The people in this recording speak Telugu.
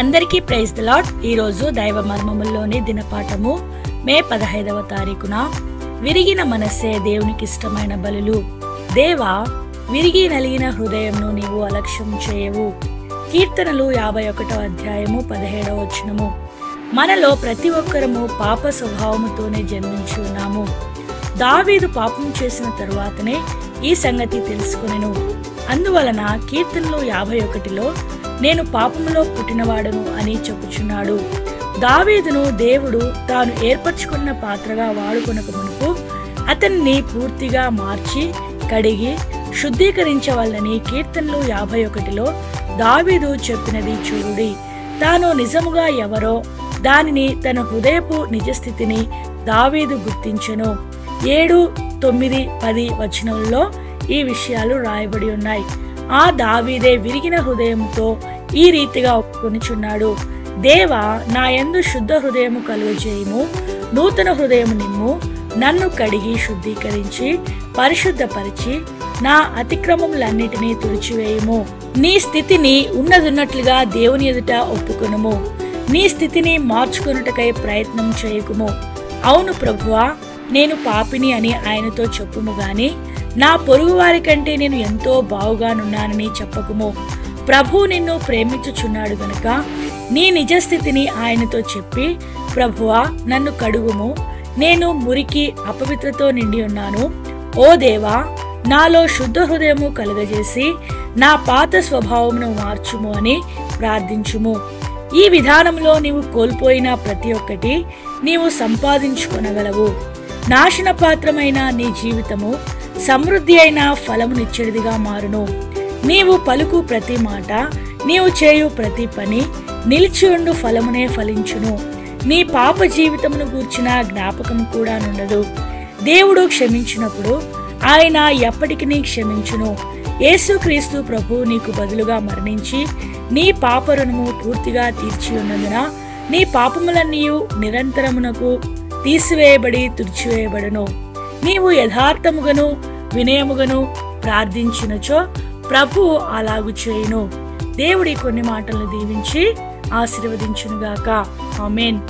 అందరికీ ప్రైజ్ ది లార్డ్. ఈరోజు దైవ మర్మముల్లోని దినపాఠము మే 15వ తారీఖున విరిగిన మనస్సే దేవునికి ఇష్టమైన బలులు. దేవా, విరిగి నలిగిన హృదయంను నీవు అలక్ష్యం చేయవు. కీర్తనలు 51వ అధ్యాయము 17వ వచనము. మనలో ప్రతి ఒక్కరము పాప స్వభావముతోనే జన్మించి ఉన్నాము. దావీదు పాపం చేసిన తరువాతనే ఈ సంగతి తెలుసుకొనెను. అందువలన కీర్తనలు 51లో నేను పాపములో పుట్టినవాడను అని చెప్పుచున్నాడు. దావీదును దేవుడు తాను ఏర్పరచుకున్న పాత్రగా వాడుకొనక మునుపు అతన్ని పూర్తిగా మార్చి కడిగి శుద్ధీకరించవలనని కీర్తనలు 51లో దావీదు చెప్పినది చూడుడి. తాను నిజముగా ఎవరో దానిని తన హృదయపు నిజస్థితిని దావీదు గుర్తించెను. 7, 9, 10 వచనంలో ఈ విషయాలు రాయబడి ఉన్నాయి. ఆ దావీదే విరిగిన హృదయంతో ఈ రీతిగా ఒప్పుకొనుచున్నాడు. దేవా, నా యందు శుద్ధ హృదయము కలుగజేయుము, నూతన హృదయము నిమ్ము, నన్ను కడిగి శుద్ధీకరించి పరిశుద్ధపరిచి నా అతిక్రమములన్నిటినీ తుడిచివేయుము. నీ స్థితిని ఉన్నదున్నట్లుగా దేవుని ఎదుట ఒప్పుకొనుము. నీ స్థితిని మార్చుకొనుటకై ప్రయత్నం చేయకుము. అవును ప్రభువా, నేను పాపిని అని ఆయనతో చెప్పుము గాని నా పొరుగు వారి కంటే నేను ఎంతో బావుగానున్నానని చెప్పకుము. ప్రభు నిన్ను ప్రేమించుచున్నాడు గనుక నీ నిజస్థితిని ఆయనతో చెప్పి, ప్రభువా, నన్ను కడుగుము, నేను మురికి అపవిత్రతో నిండి ఉన్నాను. ఓ దేవా, నాలో శుద్ధ హృదయము కలుగజేసి నా పాత స్వభావమును మార్చుము అని ప్రార్థించుము. ఈ విధానంలో నీవు కోల్పోయిన ప్రతి ఒక్కటి నీవు సంపాదించుకొనగలవు. నాశనపాత్రమైన నీ జీవితము సమృద్ధి అయిన ఫలమునిచ్చేదిగా మారును. నీవు పలుకు ప్రతి మాట, నీవు చేయు ప్రతి పని నిలిచి ఉండు ఫలమునే ఫలించును. నీ పాప జీవితమును గూర్చిన జ్ఞాపకం కూడా నుండదు. దేవుడు క్షమించినప్పుడు ఆయన ఎప్పటికీ క్షమించును. యేసుక్రీస్తు ప్రభు నీకు బదులుగా మరణించి నీ పాప రుణము పూర్తిగా తీర్చి ఉన్నందున నీ పాపములన్నీ నిరంతరమునకు తీసివేయబడి తుడిచివేయబడును. నీవు యథార్థముగను వినయముగను ప్రార్థించినచో ప్రభు అలాగు చేయును. దేవుడి కొన్ని మాటలను దీవించి ఆశీర్వదించునుగాక. ఆమేన్.